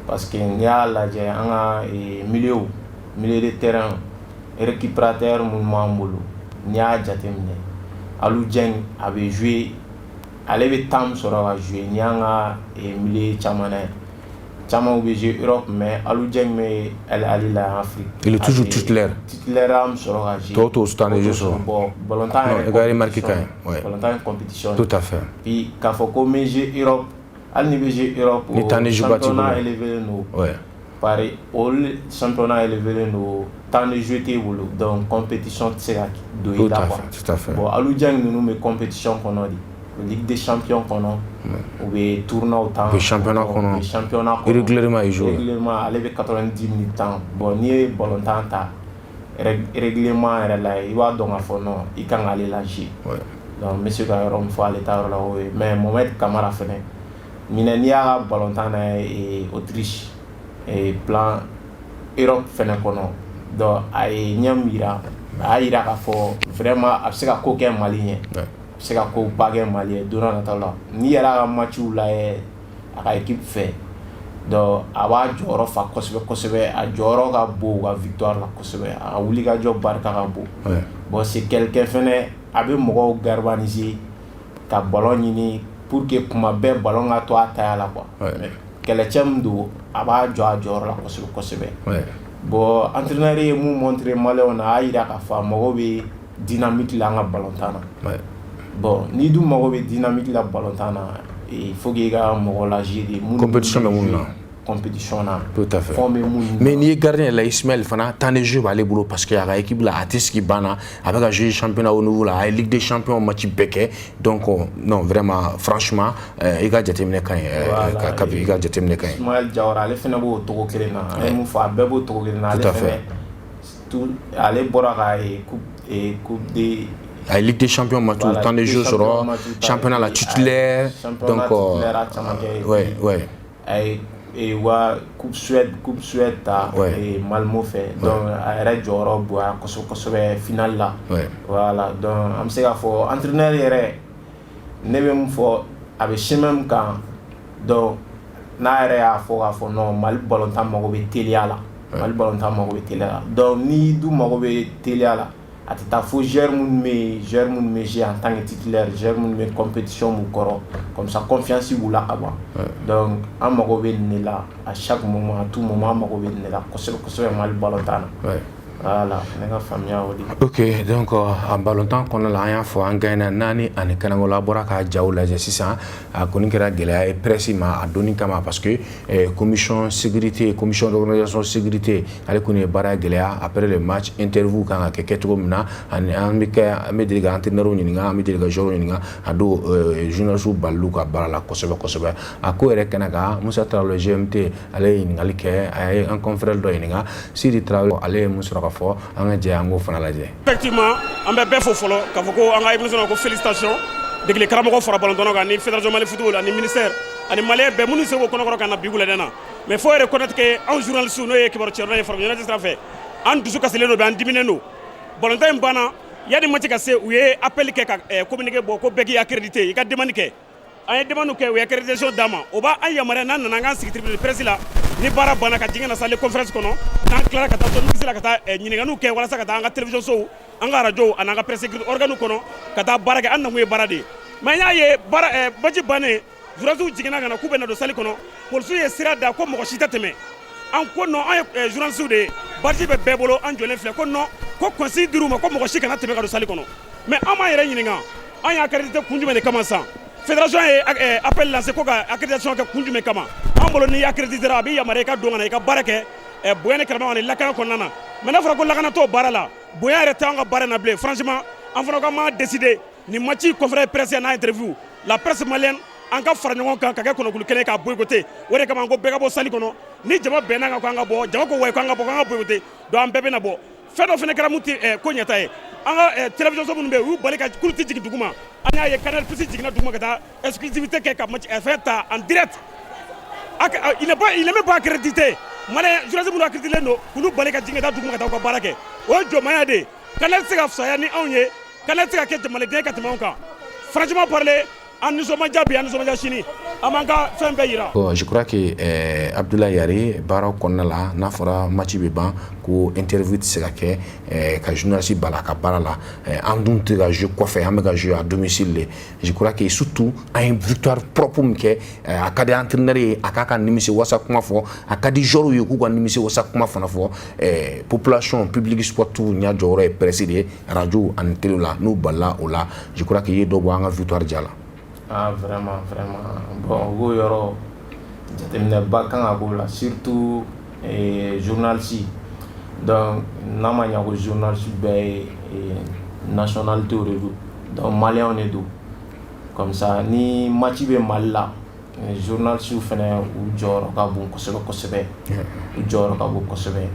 parce que n'i y'a lajɛ an ka milieu de terrain récupérateur minnu b'an bolo n'i y'a jateminɛ Aliou Dieng a bɛ jouer ale bɛ temps min sɔrɔ ka jouer n'i y'an ka milieu caman na ye caman bɛ jouer Europe mais Aliou Dieng bɛ El Ali la en Afrique il est toujours titulaire an sɔrɔ ka jouer tɔw t'o temps de jeu sɔrɔ bon ballontan yɛrɛ compétition tout à fait puis k'a fɔ ko n bɛ jouer Europe hali ni bɛ jouer Europe o championnat élevé don pari olu championnat élevé don temps de jeu t'e bolo donc compétition tɛ se ka don i la quoi bon Aliou Dieng ninnu bɛ compétition kɔnɔ de Ligue des champions kɔnɔ u bɛ tournoi temps u bɛ championnat kɔnɔ régulièrement i joue ale bɛ 90 minutes temps bon n'i ye ballontan ta règlement yɛrɛ la i b'a dɔn k'a fɔ non i kan k'ale lajouer donc n bɛ se ka yɔrɔ min fɔ ale ta yɔrɔ la o ye mais Mohamed Kamara fɛnɛ ɲinɛ n'i y'a ka ballontan na Autriche plan Europe fɛnɛ kɔnɔ donc a ye ɲɛ min yira a y'a yira k'a fɔ vraiment a bɛ se ka ko kɛ Mali ɲɛ a bɛ se ka ko ba kɛ Mali ye don n'a nataw la n'i yɛrɛ y'a ka matchiw lajɛ a ka équipe fɛ donc a b'a jɔyɔrɔ fa kosɛbɛ kosɛbɛ a jɔyɔrɔ ka bon u ka victoire la kosɛbɛ a ka wulikajɔ barika ka bon bon c'est quelqu'un fɛnɛ a bɛ mɔgɔw galvaniser ka ballon ɲini pour que kuma bɛɛ ballon ka to a taya la quoi kɛlɛcɛ min don a b'a jɔ a jɔyɔrɔ la kosɛbɛ kosɛbɛ bon entraîneur ye mun montré maliyɛnw na a y'a yira k'a fɔ a mago bɛ dynamique la an ka ballontan na bon n'i dun mago bɛ dynamique la ballontan na il faut que i ka mɔgɔ lajouer de mun compétition bɛ mun na compétition na tout à fait mais n'i ye gardien la Ismaël fana temps de jeu b'ale bolo parce que a ka équipe la a tɛ sigi ban na a bɛ ka jouer championnat au niveau la a ye Ligue des champions match bɛɛ kɛ donc non vraiment franchement i ka jateminɛ ka ɲi Kabi i ka jateminɛ ka ɲi Ismaël Diawara ale fana b'o togo kelen na an ye mun fɔ a bɛɛ b'o togo kelen na ale fana ale bɔra ka coupe de a Ligue des champions match temps de jeu sɔrɔ championnat la titulaire donc ouais wa coupe Suède ta Malmo fɛ donc a yɛrɛ jɔyɔrɔ bonya kosɛbɛ kosɛbɛ finale la voilà donc an bɛ se k'a fɔ entraîneur yɛrɛ ne bɛ mun fɔ a bɛ chemin min kan donc n'a yɛrɛ y'a fɔ k'a fɔ non Mali ballontan mago bɛ teliya la Mali ballontan mago bɛ teliya la donc n'i dun mago bɛ teliya la a tɛ taa fo joueur minnu bɛ jouer en tant que titulaire, joueur minnu bɛ compétition mun kɔrɔ, comme ça confiance b'u la ka ban. Donc an mago bɛ nin de la à chaque moment, à tout moment an mago bɛ nin de la kosɛbɛ Mali balontan na. Voilà, ne ka faamuya o de. Ok, donc en balontan kɔnɔna la an y'a fɔ an gagné 4 ani Kanangola a bɔra ka jaw lajɛ sisan a kɔni kɛra gɛlɛya ye presse ma a donni kama parce que commission sécurité, commission d'organisation sécurité ale kɔni ye baara gɛlɛya après le match interview kan ka kɛ kɛcogo min na ani an bɛ deli ka entraîneur ɲininka an bɛ deli ka joueur ɲininka a don journalistes balilu ka baara la kosɛbɛ a ko yɛrɛ kɛnɛ kan Musa Traoré GMT ale ye ɲininkali kɛ a ye an confrère dɔ ɲininka Sidi Traoré ale ye mun sɔrɔ ka fɔ an ka jɛ an k'o fana lajɛ. Effectivement an bɛ bɛɛ fo fɔlɔ k'a fɔ ko an ka émission ko félicitations degeli karamɔgɔ fara ballon kan ni fédération Mali football ani ministère ani malien bɛɛ minnu se ko kɔnɔkɔrɔ ka na bi wulada na mais faut reconnaître que an journalistes n'o ye kibaru cɛrɛ ye farafin sira fɛ an dusu kasilen don an diminen don ballon in banna yani match ka se u ye appel kɛ ka communiqué bɔ ko bɛɛ k'i accrédité i ka demande kɛ an ye demande kɛ u ye accréditation d'a ma o b'a an yamaruya n'an nana an k'an sigi tribune de presse la ni baara banna ka jigin na salle conférence kɔnɔ n'an tilara ka taa journaliste la ka taa ɲininkaliw kɛ walasa ka taa an ka télévision sow an ka radio ani an ka presse écrite organe kɔnɔ ka taa baara kɛ an nakun ye baara de ye mais n y'a ye baji bannen journalistes jiginna ka na k'u bɛ na don salle kɔnɔ polisiw ye sira da ko mɔgɔ si tɛ tɛmɛ an ko non an ye journalistes de ye baji bɛ bɛɛ bolo an jɔlen filɛ ko non ko consigne dir'u ma ko mɔgɔ si kana tɛmɛ ka don salle kɔnɔ mais an m'an yɛrɛ ɲininka an y'a accrédité kun jumɛn de kama sisan fédération ye appel lancé ko ka accréditation kɛ kun jumɛn kama an bolo n'i accrédité a bɛ yamaruya i ka don ka na i ka baara kɛ bonya ni karama ani lakana kɔnɔna na mais n'a fɔra ko lakana t'o baara la bonya yɛrɛ tɛ an ka baara in na bilen franchement an fana ko m'an décider nin match conférence presse n'a interview la presse malienne an ka fara ɲɔgɔn kan ka kɛ kɔnɔkulu kelen k'a boycotté o de kama an ko bɛɛ ka bɔ salle kɔnɔ ni jama bɛnna kan ko an ka bɔ jama ko wayi ko an ka bɔ k'an ka boycotté donc an bɛɛ bɛ na bɔ fɛn dɔ fana kɛra mun tɛ ko ɲɛta ye an ka télévision so minnu bɛ yen u y'u bali ka kulu tɛ jigin duguma an y'a ye Canal Plus jiginna duguma ka taa exclusivité kɛ ka match fɛn ta en direct il n'est même pas accrédité malien journaliste minnu accrédité don k'olu bali ka jigin ka taa duguma ka taa u ka baara kɛ o ye jɔnmaya de ye Canal tɛ se ka fisaya ni anw ye Canal tɛ se ka kɛ jamanaden ye ka tɛmɛ anw kan franchement parler an nisɔndiya bi an nisɔndiya sini an b'an ka fɛn bɛɛ yira. Je crois que Abdoulaye Yari baaraw kɔnɔna la n'a fɔra match bɛ ban ko interview tɛ se ka kɛ ka journaliste bala ka baara la an dun tɛ ka jouer kɔfɛ an bɛ ka jouer à domicile de je crois que surtout an ye victoire propre min kɛ a ka di entraîneur ye a k'a ka nimisi wasa kuma fɔ a ka di joueurs ye k'u ka nimisi wasa kuma fana fɔ population public sportif ɲɛ jɔyɔrɔ ye presse de ye radio ani télé la n'u balila o la je crois que i ye dɔ bɔ an ka victoire diya la. Ah, vraiment bon o yɔrɔ jateminɛba kan ka b'o la surtout journaliste donc n'a ma ɲɛ ko journaliste bɛɛ ye nationalité de don donc malien de don comme ça ni match bɛ Mali la journaliste fana u jɔyɔrɔ ka bon kosɛbɛ u jɔyɔrɔ ka bon kosɛbɛ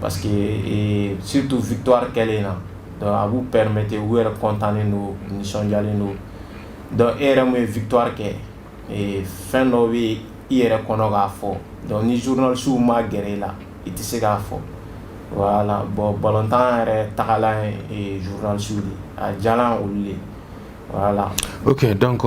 parce que surtout victoire kɛlen na donc a b'u permettre u yɛrɛ content don nisɔndiyalen don donc e yɛrɛ mun ye victoire kɛ fɛn dɔ bɛ i yɛrɛ kɔnɔ k'a fɔ donc ni journalistes ma gɛrɛ i la i tɛ se k'a fɔ voilà bon balontan yɛrɛ tagalan ye journalistes de a diyala olu de voilà. Ok, donc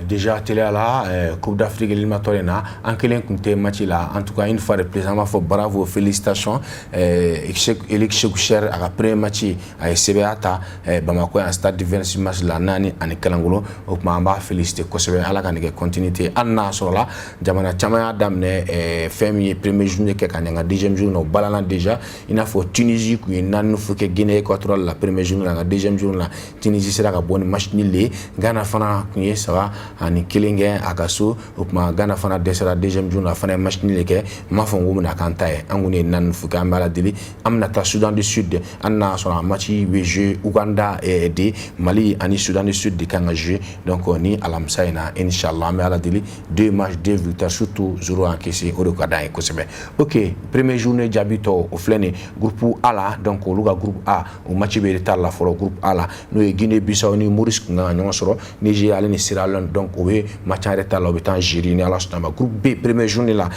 déjà télé à la Coupe d'Afrique éliminatoire na en kelen kun tɛ match là en tout cas une fois de plus on va faire bravo félicitations Elik Cheikhoucher a ka premier match a ye sɛbɛya ta Bamako en stade de 26 mars la nani ani Kalangolo o kuma an b'a féliciter kosɛbɛ ala ka nin kɛ continuité hali n'a sɔrɔ la jamana caman y'a daminɛ fɛn min ye premier journée kɛ ka ɲɛ nka deuxième journée o balana déjà i n'a fɔ Tunisie kun ye 4 fo kɛ Guinée équatoriale la premier journée la nka deuxième journée la Tunisie sera ka bɔ ni match le Ghana fana kun ye saba ani kelen kɛ a ka so o kuma Ghana fana dɛsɛra deuxième journée la fana ye match nul kɛ m'a fɔ n ko bɛna k'an ta ye an kun ye 4 fo kɛ an bɛ ala deli an bɛna taa Soudan du Sud an n'a sɔrɔ a match bɛ jouer Ouganda de Mali ani Soudan du Sud de kan ka jouer donc ni alamisa in na inchallah an bɛ ala deli 2 matchs 2 victoires surtout 0 encaissé o de ka d'an ye kosɛbɛ ok premier journée jaabi tɔ o filɛ nin groupe A la donc olu ka groupe A o match bɛ retard la fɔlɔ groupe A la n'o ye Guinée Bissau ni Maurice nga ñoo soro Niger ale ni Sierra Leone donc o be match en retard la o be tan Algérie ni ala stama groupe B première journée là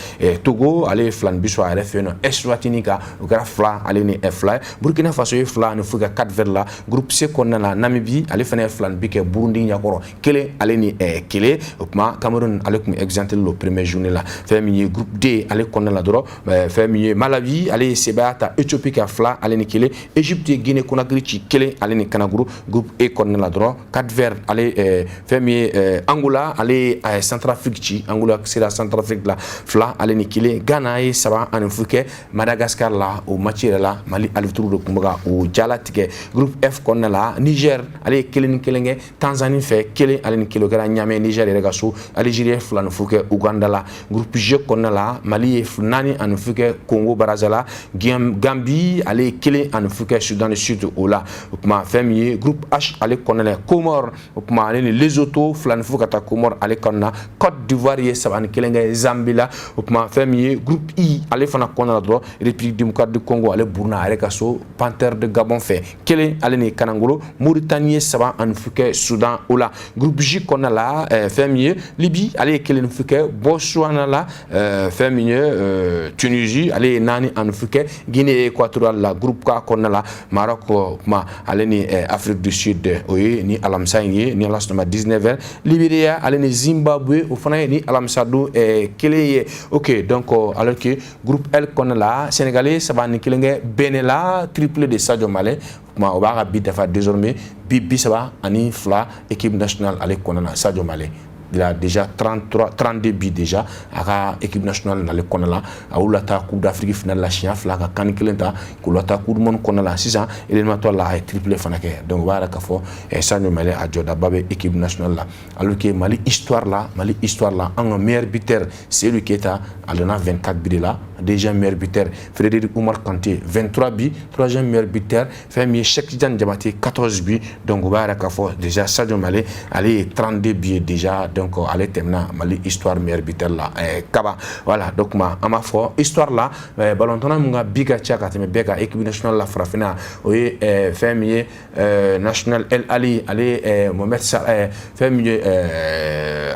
Togo ale flan biso a RF no Eswatini ka o gara fla ale ni fla Burkina Faso e fla no fuga 4 vers là groupe C konna la Namibie ale fana flan bi ke Burundi nyakoro kele ale ni kele opma Cameroun ale comme exemple le première journée là famille groupe D ale konna la doro famille Malawi ale Sebata Éthiopie ka fla ale ni kele Égypte Guinée Conakry ci kele ale ni kanaguru groupe E konna la doro 4 vers ale famille Angola ale Centrafrique ci Angola sera Centrafrique la fla ale ni kele Ghana e saba an fuke Madagascar la o match la Mali ale tour de kumbaga o jalatike groupe F konna la Niger ale kele ni kelenge Tanzanie fait kele ale ni kilo gara nyame Niger rega so Algérie fla no fuke Uganda la groupe G konna la Mali nani an fuke Congo Brazzaville Gambie ale kele an fuke Soudan du Sud o la ma famille groupe H ale konna la Comores ma ale Lesotho fla no fuka ta Comores ale konna Côte d'Ivoire ye saban kelenge Zambie la ma famille groupe I ale fana konna la dro République démocratique du Congo ale Burna rega so Panther de Gabon fait kele ale ni Kanangolo Mauritanie saban an fuke Soudan o la groupe J konna la famille Libye ale kele no fuke Botswana la famille Tunisie ale nani an fuke Guinée équatoriale la groupe K konna la Maroc ma ale ni Afrique du Sud oye ni alamsaye ni alasma 19h Libéria ale ni Zimbabwe o fana ni alamsado kele OK donc alors que groupe L konna la Sénégalais saban ni kelenge Benela triplé de Sadio Mané ma o ba bi dafa désormais bi saba ani fla équipe nationale ale konna Sadio Mané il a déjà 32 buts déjà à la équipe nationale dans le Konala à où la Coupe d'Afrique finale la Chien fla ka kan kilenta ko la ta Coupe du monde Konala 6 ans éliminatoire la triplé fanake donc voilà ka fo Sadio Mané a joda babé équipe nationale là alors que Mali histoire là en meilleur buteur c'est lui qui est à 24 buts là déjà meilleur buteur Frédéric Oumar Kanté 23 buts troisième meilleur buteur Femi Cheikh Tidiane Diabaté 14 buts donc voilà ka fo déjà Sadio Mané allez 32 buts déjà donc allez terminer Mali histoire meilleur buteur là kaba voilà donc ma fo histoire là ballon tona munga biga chaka teme beka équipe nationale la frafina oui Femi national El Ali allez Mohamed Salah Femi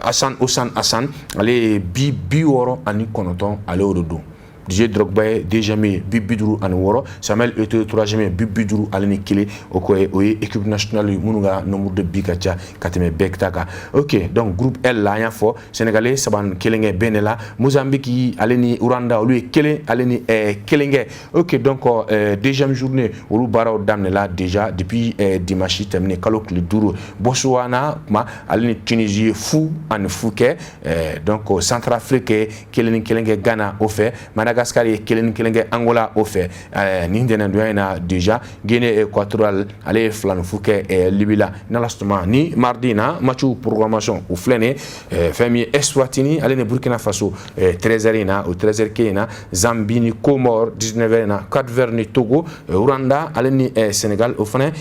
Hassan allez bi woro ani konoton allez au dodo DJ Drogba déjà mis bibiduru an woro Samuel Eto'o troisième bibiduru aleni kile okoye oye équipe nationale munuga nombre de bikacha kateme bektaka OK donc groupe L la ya fo sénégalais saban kelenge benela Mozambique aleni Rwanda lui kele aleni kelenge OK donc deuxième journée olu bara damne là déjà depuis dimanche terminé kalok le duro Botswana ma aleni Tunisie fou an fouke donc Centrafrique kelenge Ghana au fait Madagascar kelenge Angola au fait nindena doyena déjà Guinée équatoriale allez flan fouke libila nalastement ni mardi na matchu programmation ou flené famille Eswatini allez Burkina Faso 13h na ou 13h kena Zambie ni Comores 19h na 4h ni Togo Rwanda allez ni Sénégal au fana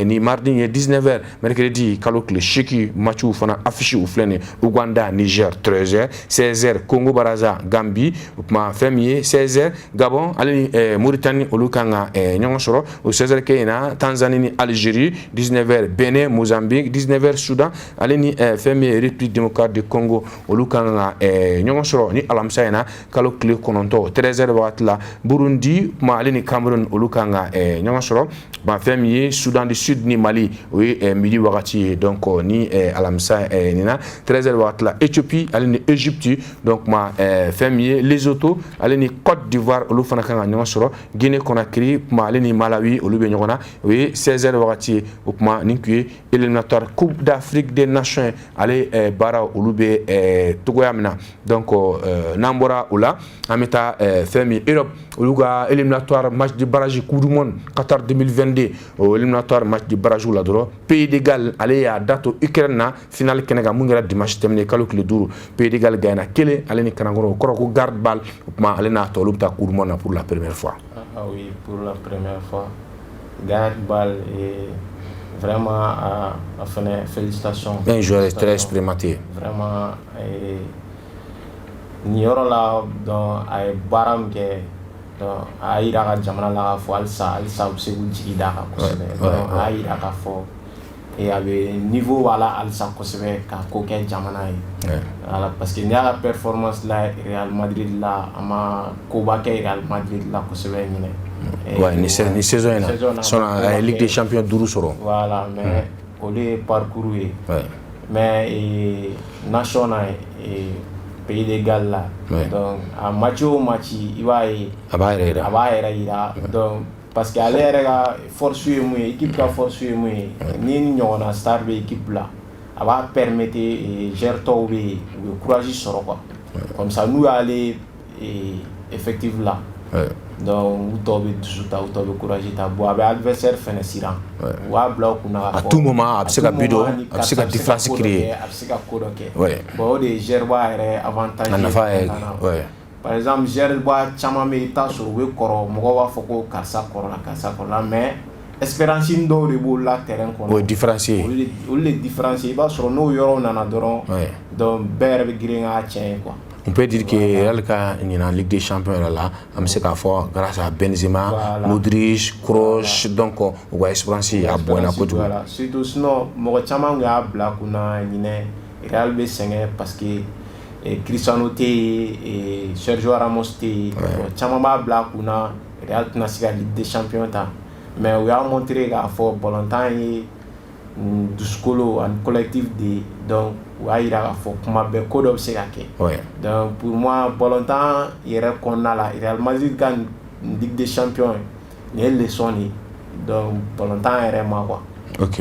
ni mardi ni 19h mercredi kalok le chiki matchu fana affiché ou flené Ouganda Niger 13h 16h Congo Brazzaville Gambie ma famille 16h Gabon allez Mauritanie olukanga nyongo soro au 16h Kenya Tanzanie ni Algérie 19h Bénin Mozambique 19h Soudan allez ni famille République démocratique du Congo olukanga nyongo soro ni alamsaina kalo kle kononto 13h watla Burundi ma allez ni Cameroun olukanga nyongo soro ma famille Soudan du Sud ni Mali oui midi wakati donc ni alamsa nina 13h watla Éthiopie allez ni Égypte donc ma famille Lesotho allez ni Côte d'Ivoire olu fana kan nyongo soro Guinée Conakry ma allez ni Malawi olu be nyongona oui 16h wakati upma ninkuye éliminatoire Coupe d'Afrique des Nations allez bara olu be togoyamna donc nambora ula ameta famille Europe oluga éliminatoire match de barrage Coupe du monde Qatar 2022 éliminatoire match de barrage la doro Pays de Galles allez à date Ukraine na finale kenega mungera dimanche terminé calcul duru Pays de Galles gaina kele allez ni kanangoro koroko garde balle upma allez na to lubta Coupe du monde pour la première fois. Ah oui, pour la première fois. Garde balle et vraiment à faire félicitations. Un joueur très expérimenté. Vraiment Nioro là dans ay baram ke donc ayira ka jamana la fo alsa se wulji daka ko se donc ayira ka fo et avec niveau voilà alisa kosɛbɛ ka ko kɛ jamana ye voilà parce que n'i y'a performance la Real Madrid la a ma koba kɛ Real Madrid la kosɛbɛ ɲinɛ ouais ni saison in na son Ligue des Champions 5 sɔrɔ voilà mais olu ye parcours ye mais national Pays de Galles là donc a match o match i b'a ye a b'a yɛrɛ yira donc parce que ale yɛrɛ ka force ye mun ye équipe ka force ye mun ye ni ɲɔgɔnna star bɛ équipe la a b'a permettre joueur tɔw bɛ yen u bɛ courage sɔrɔ quoi comme ça n'u y'ale effectif la donc u tɔw bɛ dusu ta u tɔw bɛ courage ta bon a bɛ adversaire fɛnɛ siran u b'a bila u kunna à tout moment a bɛ se ka but dɔ a bɛ se ka différence créer a bɛ se ka ko dɔ kɛ bon o de ye joueur b'a yɛrɛ avantage a nafa ye par exemple joueur b'a caman bɛ yen i t'a sɔrɔ u bɛ kɔrɔ mɔgɔw b'a fɔ ko karisa kɔrɔla mais espérance dɔw de b'o la terrain kɔnɔ o ye différence ye olu de différence i b'a sɔrɔ n'o yɔrɔ nana dɔrɔn donc bɛɛ yɛrɛ bɛ girin k'a tiɲɛ quoi. On peut dire que Real ka ɲinan Ligue des Champions là an bɛ se k'a fɔ grâce à Benzema, Modric, Kroos donc u ka espérance a bonyana kojugu surtout sinon mɔgɔ caman tun y'a bila kunna ɲinɛ Real bɛ sɛgɛn parce que Cristiano tɛ yen Sergio Ramos tɛ yen caman b'a bila kunna Real tɛna se ka Ligue des Champions ta mais u y'a montré k'a fɔ balontan ye dusukolo ani collectif de donc u y'a yira k'a fɔ kuma bɛɛ ko dɔ bɛ se ka kɛ donc pour moi balontan yɛrɛ kɔnɔna la Real Madrid ka Ligue des Champions nin ye leçon de ye donc balontan yɛrɛ ma quoi. Ok.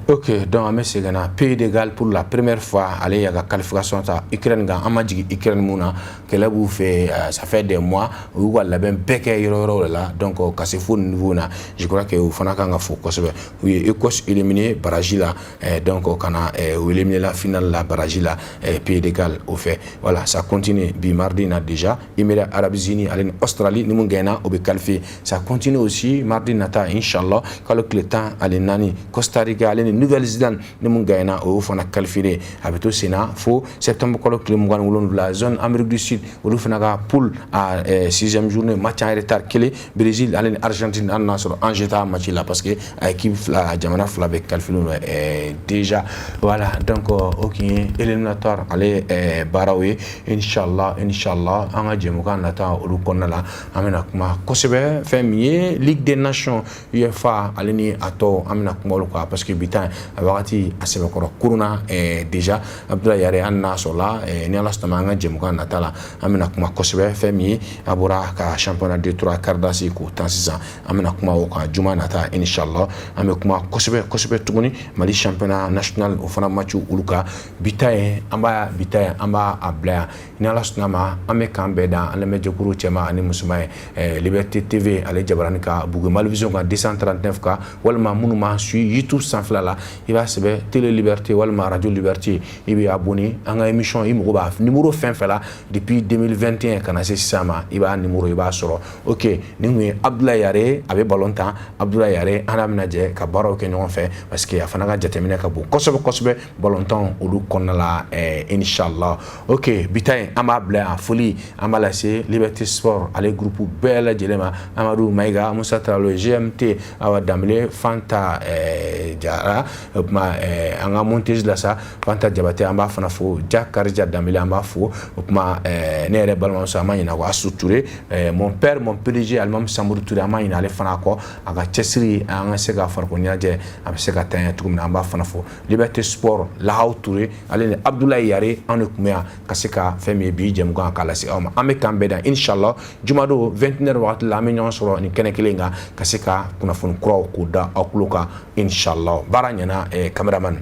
Ok, donc on va se gagner Pays de Galles pour la première fois aller y a la qualification ta Ukraine ga amadi Ukraine muna que là vous fait ça fait des mois où voilà ben beke yoro là donc casse fou niveau na je crois que fana kanga fou ko sebe oui Écosse éliminé Brésil là donc kana éliminé la finale la Brésil là Pays de Galles au fait voilà ça continue bi mardi na déjà Émirats Arabes Unis aller Australie ni mun gaina au be qualifié ça continue aussi mardi nata inchallah le temps aller nani Costa Rica aller Nouvelle-Zélande ni mun gaina o fana qualifié avec tout Sénat fo septembre ko le mun wulon la zone Amérique du Sud o fana ga poule à 6e journée match en retard kele Brésil aller Argentine en nasro en jeta match là parce que équipe la jamana fla be qualifié déjà voilà donc OK éliminatoire aller barawe inshallah anga jemuka nata o konnala amena kuma kosebe femier Ligue des Nations UEFA alini ato amina kumolu kwa parce que bitan abati asebe koro kuruna déjà Abdoulaye Yare anna sola ni ala stamanga jemuka natala amina kuma kosebe femi abura ka championnat de 3 kardasi ko tansisa amina kuma o ka juma nata inshallah ame kuma kosebe tuguni Mali championnat national o fana matchu uluka bitan amba abla ni ala stama ame kambeda ale mejekuru chema ani musumay Liberté TV ale jabaranika bugu Malvision ka 239 ka walma munuma sur YouTube sans flala il va se Télé Liberté walma Radio Liberté il va abonné à une émission il m'ouvre numéro fin fela depuis 2021 kana se sama il va numéro il va soro OK ni Abdoulaye Yare avec ballontan Abdoulaye Yare anamnaje ka baro ke ñon fait parce que afana ga jatemine ka bu kosobe ballontan olu konnala inshallah OK bitay amable en folie amalase Liberté Sport ale groupe belle jelema Amadou Maïga Moussa Traoré GMT awa damle Fanta jara ma anga montage la sa Fanta jabate amba fana fo jakarja damle amba fo ma nere balma sa ma ina wa structuré mon père mon PDG Almam Samoudou Touré ma ina le fana ko aga chesri anga sega farko nyaje am sega tan tukum amba fana fo Liberté Sport la haw Touré ale Abdoulaye Yare anu kumya kaseka femi bi jem go kala si ama ame kambeda inshallah jumado 29 wakati la menyon soro ni kene kilenga kaseka kuna fon kro ko da akluka inshallah baranyana cameraman